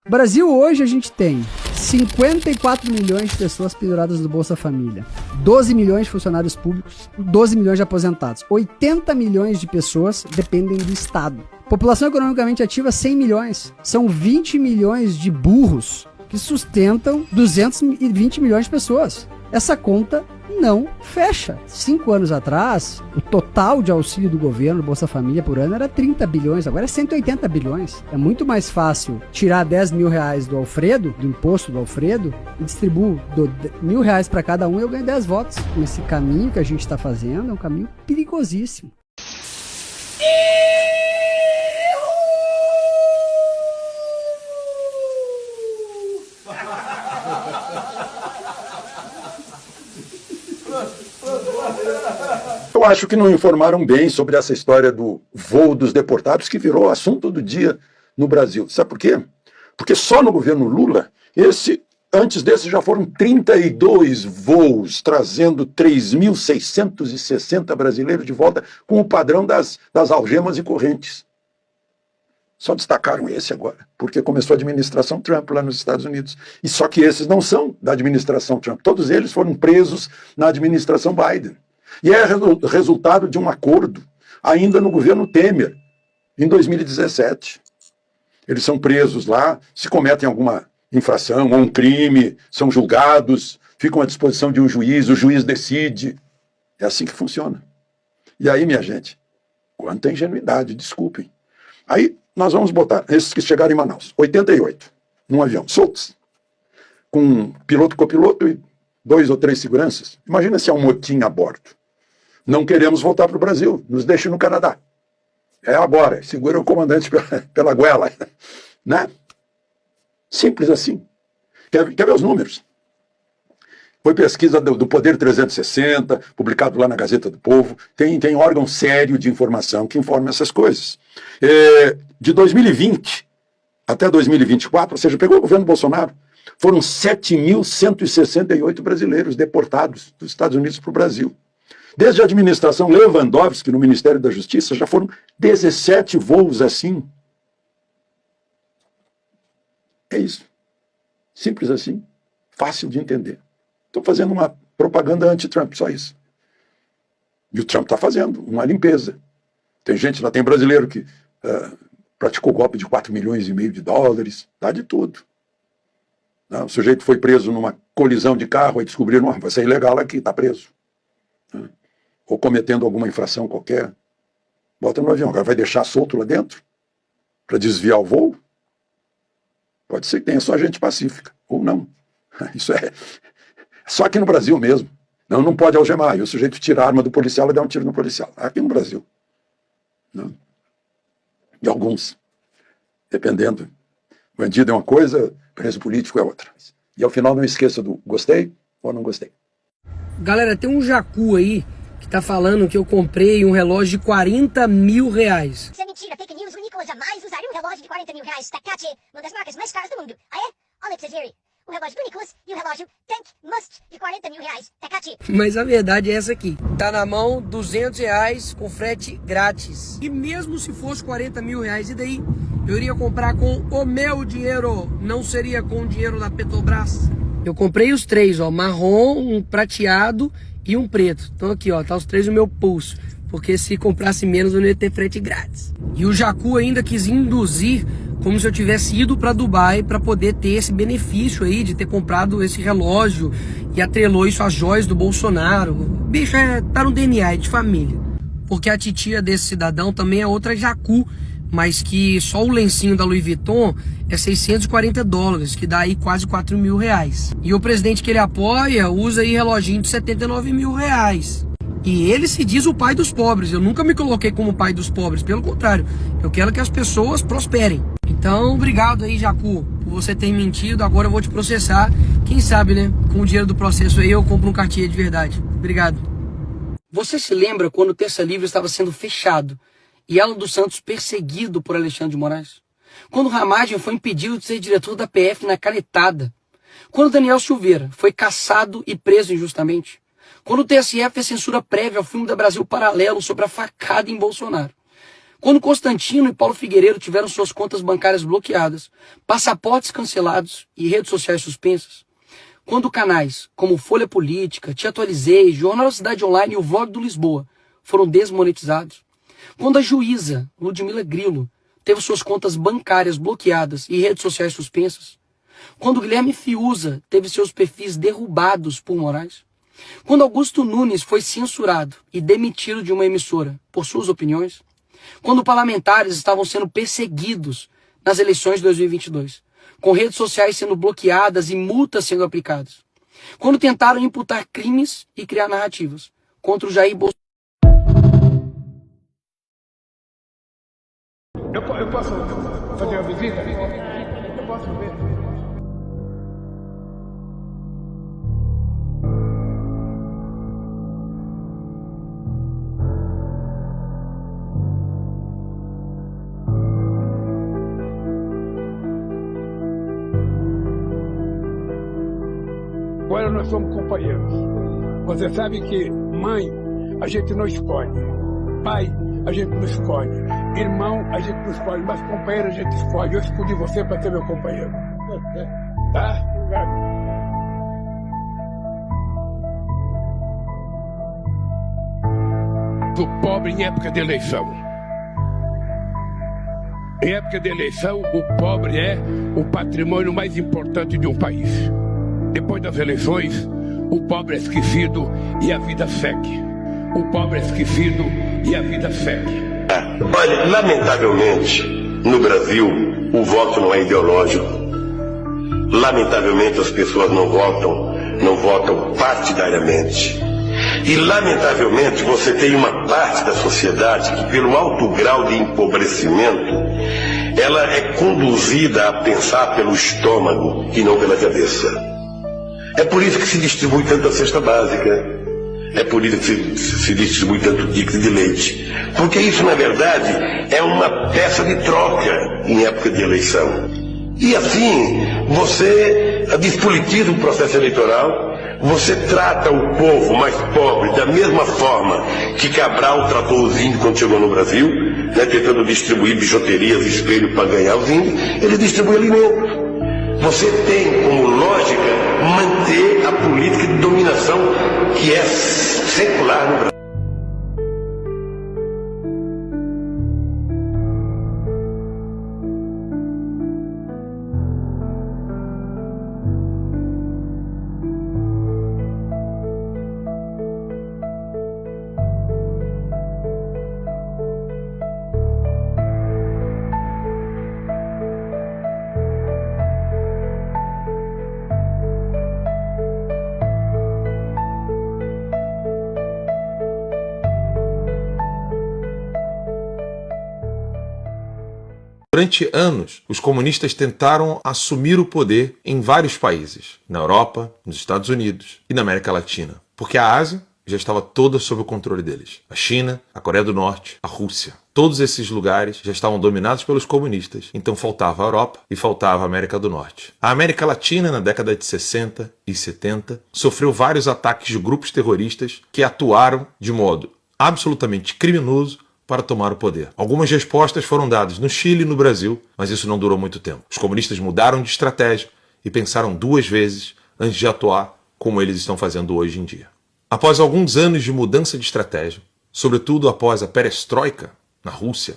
No Brasil hoje a gente tem 54 milhões de pessoas penduradas no Bolsa Família, 12 milhões de funcionários públicos, 12 milhões de aposentados, 80 milhões de pessoas dependem do Estado. População economicamente ativa 100 milhões, são 20 milhões de burros que sustentam 220 milhões de pessoas. Essa conta não fecha. 5 anos atrás, o total de auxílio do governo, do Bolsa Família por ano, era 30 bilhões, agora é 180 bilhões. É muito mais fácil tirar 10 mil reais do Alfredo, do imposto do Alfredo, e distribuir R$1.000 para cada um e eu ganho 10 votos. Esse caminho que a gente está fazendo é um caminho perigosíssimo. Eu acho que não informaram bem sobre essa história do voo dos deportados, que virou assunto do dia no Brasil. Sabe por quê? Porque só no governo Lula, antes desse já foram 32 voos, trazendo 3.660 brasileiros de volta com o padrão das algemas e correntes. Só destacaram esse agora, porque começou a administração Trump lá nos Estados Unidos. E só que esses não são da administração Trump. Todos eles foram presos na administração Biden. E é resultado de um acordo ainda no governo Temer, em 2017. Eles são presos lá, se cometem alguma infração ou um crime, são julgados, ficam à disposição de um juiz, o juiz decide. É assim que funciona. E aí, minha gente, quanta ingenuidade, desculpem. Aí nós vamos botar esses que chegaram em Manaus, 88, num avião, soltos, com piloto, copiloto e 2 ou 3 seguranças. Imagina se há um motim a bordo. Não queremos voltar para o Brasil, nos deixe no Canadá. É agora, segura o comandante pela goela. Né? Simples assim. Quer ver os números? Foi pesquisa do Poder 360, publicado lá na Gazeta do Povo. Tem órgão sério de informação que informa essas coisas. De 2020 até 2024, ou seja, pegou o governo Bolsonaro, foram 7.168 brasileiros deportados dos Estados Unidos para o Brasil. Desde a administração Lewandowski, no Ministério da Justiça, já foram 17 voos assim. É isso. Simples assim. Fácil de entender. Estou fazendo uma propaganda anti-Trump, só isso. E o Trump está fazendo uma limpeza. Tem gente lá, tem brasileiro que praticou golpe de 4,5 milhões de dólares, dá de tudo. O sujeito foi preso numa colisão de carro e descobriram, vai ser ilegal aqui, está preso. Ou cometendo alguma infração qualquer, bota no avião. Agora vai deixar solto lá dentro para desviar o voo? Pode ser que tenha só gente pacífica, ou não. Isso é só aqui no Brasil mesmo. Não pode algemar. E o sujeito tira a arma do policial e dá um tiro no policial. Aqui no Brasil. Não. E alguns, dependendo. Bandido é uma coisa, preso político é outra. E ao final não esqueça do gostei ou não gostei. Galera, tem um jacu aí que tá falando que eu comprei um relógio de 40 mil reais. Isso é mentira, fake news. O Nicolas jamais usaria um relógio de 40 mil reais. Takachi, uma das marcas mais caras do mundo. Ah é? Olha pra vocês verem. O relógio do Nicolas e o relógio Tank Must de 40 mil reais. Takachi. Mas a verdade é essa aqui. Tá na mão, 200 reais com frete grátis. E mesmo se fosse 40 mil reais, e daí? Eu iria comprar com o meu dinheiro, não seria com o dinheiro da Petrobras. Eu comprei os 3, ó, marrom, um prateado e um preto. Então aqui, ó, tá os 3 no meu pulso. Porque se comprasse menos eu não ia ter frete grátis. E o jacu ainda quis induzir como se eu tivesse ido para Dubai para poder ter esse benefício aí de ter comprado esse relógio e atrelou isso às joias do Bolsonaro. Bicho, tá no DNA, é de família. Porque a titia desse cidadão também é outra jacu, mas que só o lencinho da Louis Vuitton é 640 dólares, que dá aí quase 4 mil reais. E o presidente que ele apoia usa aí reloginho de 79 mil reais. E ele se diz o pai dos pobres. Eu nunca me coloquei como pai dos pobres, pelo contrário. Eu quero que as pessoas prosperem. Então, obrigado aí, jacu, por você ter mentido. Agora eu vou te processar. Quem sabe, né? Com o dinheiro do processo aí eu compro um Cartier de verdade. Obrigado. Você se lembra quando o Terça Livre estava sendo fechado e Alan dos Santos perseguido por Alexandre de Moraes? Quando Ramagem foi impedido de ser diretor da PF na canetada? Quando Daniel Silveira foi caçado e preso injustamente? Quando o TSE fez censura prévia ao filme da Brasil Paralelo sobre a facada em Bolsonaro? Quando Constantino e Paulo Figueiredo tiveram suas contas bancárias bloqueadas, passaportes cancelados e redes sociais suspensas. Quando canais como Folha Política, Te Atualizei, Jornal da Cidade Online e o Vlog do Lisboa foram desmonetizados. Quando a juíza Ludmila Grillo teve suas contas bancárias bloqueadas e redes sociais suspensas. Quando Guilherme Fiuza teve seus perfis derrubados por Moraes. Quando Augusto Nunes foi censurado e demitido de uma emissora por suas opiniões. Quando parlamentares estavam sendo perseguidos nas eleições de 2022, com redes sociais sendo bloqueadas e multas sendo aplicadas. Quando tentaram imputar crimes e criar narrativas contra o Jair Bolsonaro. Eu posso fazer uma visita? Eu posso ver. Agora nós somos companheiros. Você sabe que mãe a gente não escolhe, pai a gente não escolhe, irmão a gente não escolhe, mas companheiro a gente escolhe. Eu escolhi você para ser meu companheiro. Tá? Do pobre em época de eleição. Em época de eleição, o pobre é o patrimônio mais importante de um país. Depois das eleições, o pobre é esquecido e a vida segue. O pobre é esquecido e a vida segue. Olha, lamentavelmente, no Brasil, o voto não é ideológico. Lamentavelmente, as pessoas não votam partidariamente. E, lamentavelmente, você tem uma parte da sociedade que, pelo alto grau de empobrecimento, ela é conduzida a pensar pelo estômago e não pela cabeça. É por isso que se distribui tanta cesta básica. É por isso que se distribui tanto ticket de leite. Porque isso, na verdade, é uma peça de troca em época de eleição. E assim, você despolitiza o processo eleitoral, você trata o povo mais pobre da mesma forma que Cabral tratou os índios quando chegou no Brasil, né, tentando distribuir bijuterias, espelho para ganhar os índios, ele distribui alimento. Você tem como lógica manter a política de dominação que é secular no Brasil. Durante anos, os comunistas tentaram assumir o poder em vários países, na Europa, nos Estados Unidos e na América Latina, porque a Ásia já estava toda sob o controle deles. A China, a Coreia do Norte, a Rússia. Todos esses lugares já estavam dominados pelos comunistas, então faltava a Europa e faltava a América do Norte. A América Latina, na década de 60 e 70, sofreu vários ataques de grupos terroristas que atuaram de modo absolutamente criminoso para tomar o poder. Algumas respostas foram dadas no Chile e no Brasil, mas isso não durou muito tempo. Os comunistas mudaram de estratégia e pensaram duas vezes antes de atuar como eles estão fazendo hoje em dia. Após alguns anos de mudança de estratégia, sobretudo após a perestroika na Rússia,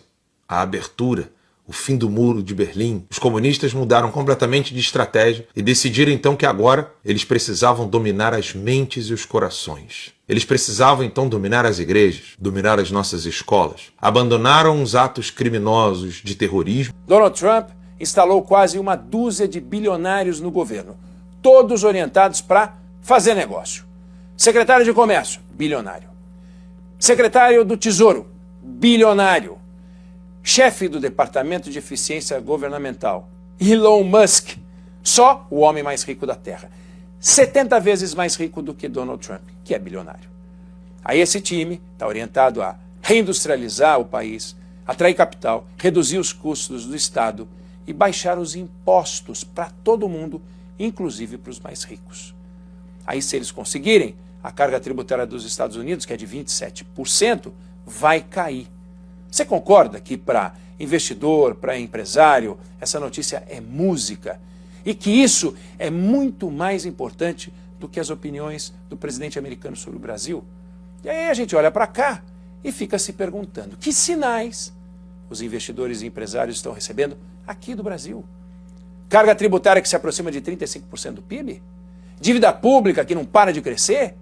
a abertura, o fim do muro de Berlim, os comunistas mudaram completamente de estratégia e decidiram então que agora eles precisavam dominar as mentes e os corações. Eles precisavam então dominar as igrejas, dominar as nossas escolas. Abandonaram os atos criminosos de terrorismo. Donald Trump instalou quase uma dúzia de bilionários no governo, todos orientados para fazer negócio. Secretário de Comércio, bilionário. Secretário do Tesouro, bilionário. Chefe do Departamento de Eficiência Governamental, Elon Musk, só o homem mais rico da Terra. 70 vezes mais rico do que Donald Trump, que é bilionário. Aí esse time está orientado a reindustrializar o país, atrair capital, reduzir os custos do Estado e baixar os impostos para todo mundo, inclusive para os mais ricos. Aí, se eles conseguirem, a carga tributária dos Estados Unidos, que é de 27%, vai cair. Você concorda que para investidor, para empresário, essa notícia é música e que isso é muito mais importante do que as opiniões do presidente americano sobre o Brasil? E aí a gente olha para cá e fica se perguntando que sinais os investidores e empresários estão recebendo aqui do Brasil. Carga tributária que se aproxima de 35% do PIB? Dívida pública que não para de crescer?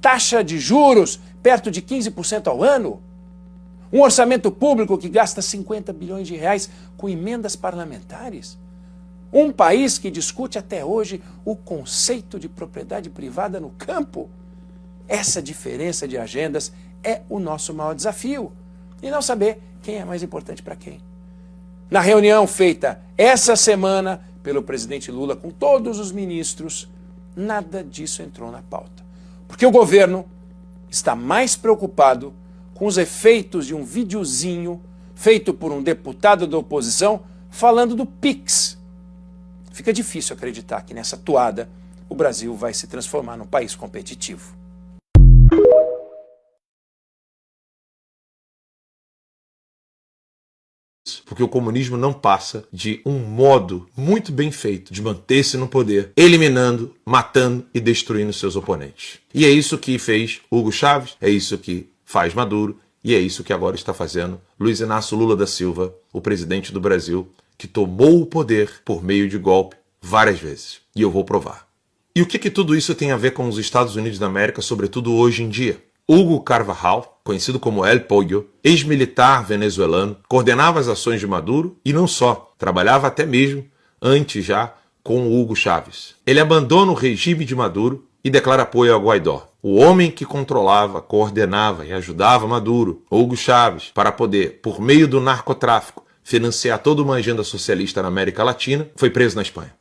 Taxa de juros perto de 15% ao ano? Um orçamento público que gasta 50 bilhões de reais com emendas parlamentares? Um país que discute até hoje o conceito de propriedade privada no campo? Essa diferença de agendas é o nosso maior desafio. E não saber quem é mais importante para quem. Na reunião feita essa semana pelo presidente Lula com todos os ministros, nada disso entrou na pauta. Porque o governo está mais preocupado com os efeitos de um videozinho feito por um deputado da oposição falando do Pix. Fica difícil acreditar que nessa toada o Brasil vai se transformar num país competitivo. Porque o comunismo não passa de um modo muito bem feito de manter-se no poder, eliminando, matando e destruindo seus oponentes. E é isso que fez Hugo Chávez, é isso que faz Maduro e é isso que agora está fazendo Luiz Inácio Lula da Silva, o presidente do Brasil, que tomou o poder por meio de golpe várias vezes. E eu vou provar. E o que tudo isso tem a ver com os Estados Unidos da América, sobretudo hoje em dia? Hugo Carvajal, conhecido como El Pollo, ex-militar venezuelano, coordenava as ações de Maduro e não só, trabalhava até mesmo antes já com o Hugo Chávez. Ele abandona o regime de Maduro e declara apoio a Guaidó, o homem que controlava, coordenava e ajudava Maduro, Hugo Chávez, para poder, por meio do narcotráfico, financiar toda uma agenda socialista na América Latina, foi preso na Espanha.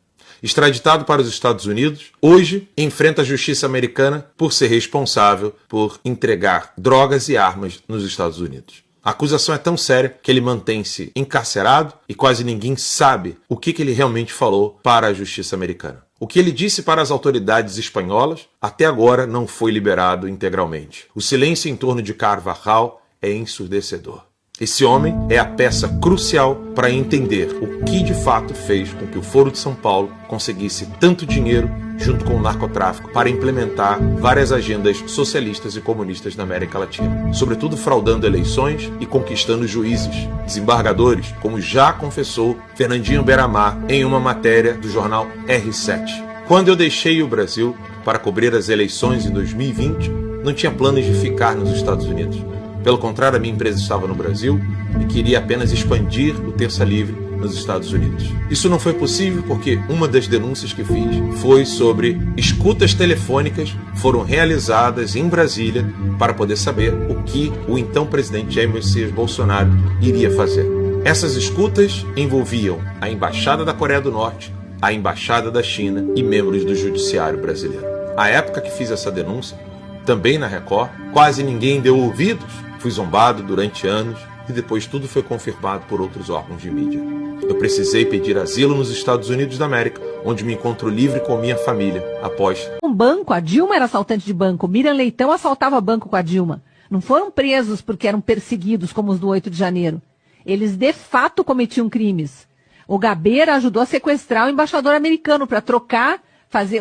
Extraditado para os Estados Unidos, hoje enfrenta a justiça americana por ser responsável por entregar drogas e armas nos Estados Unidos. A acusação é tão séria que ele mantém-se encarcerado e quase ninguém sabe o que ele realmente falou para a justiça americana. O que ele disse para as autoridades espanholas até agora não foi liberado integralmente. O silêncio em torno de Carvajal é ensurdecedor. Esse homem é a peça crucial para entender o que de fato fez com que o Foro de São Paulo conseguisse tanto dinheiro junto com o narcotráfico para implementar várias agendas socialistas e comunistas na América Latina, sobretudo fraudando eleições e conquistando juízes, desembargadores, como já confessou Fernandinho Beiramar em uma matéria do jornal R7. Quando eu deixei o Brasil para cobrir as eleições em 2020, não tinha planos de ficar nos Estados Unidos. Pelo contrário, a minha empresa estava no Brasil e queria apenas expandir o Terça Livre nos Estados Unidos. Isso não foi possível porque uma das denúncias que fiz foi sobre escutas telefônicas foram realizadas em Brasília para poder saber o que o então presidente Jair Messias Bolsonaro iria fazer. Essas escutas envolviam a Embaixada da Coreia do Norte, a Embaixada da China e membros do Judiciário brasileiro. À época que fiz essa denúncia, também na Record, quase ninguém deu ouvidos. Fui zombado durante anos e depois tudo foi confirmado por outros órgãos de mídia. Eu precisei pedir asilo nos Estados Unidos da América, onde me encontro livre com minha família após... Um banco, a Dilma era assaltante de banco, Miriam Leitão assaltava banco com a Dilma. Não foram presos porque eram perseguidos como os do 8 de janeiro. Eles de fato cometiam crimes. O Gabeira ajudou a sequestrar o embaixador americano para trocar,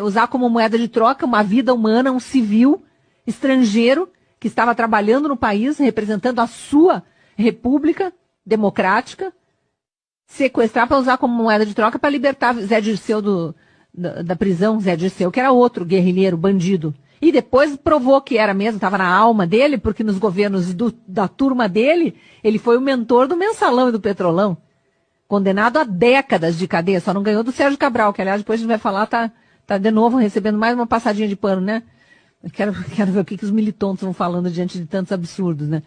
usar como moeda de troca uma vida humana, um civil estrangeiro que estava trabalhando no país, representando a sua república democrática, sequestrar para usar como moeda de troca para libertar Zé Dirceu da prisão, Zé Dirceu, que era outro guerrilheiro, bandido. E depois provou que era mesmo, estava na alma dele, porque nos governos da turma dele, ele foi o mentor do Mensalão e do Petrolão. Condenado a décadas de cadeia, só não ganhou do Sérgio Cabral, que aliás depois a gente vai falar, tá de novo recebendo mais uma passadinha de pano, né? Quero ver o que os militantes vão falando diante de tantos absurdos, né?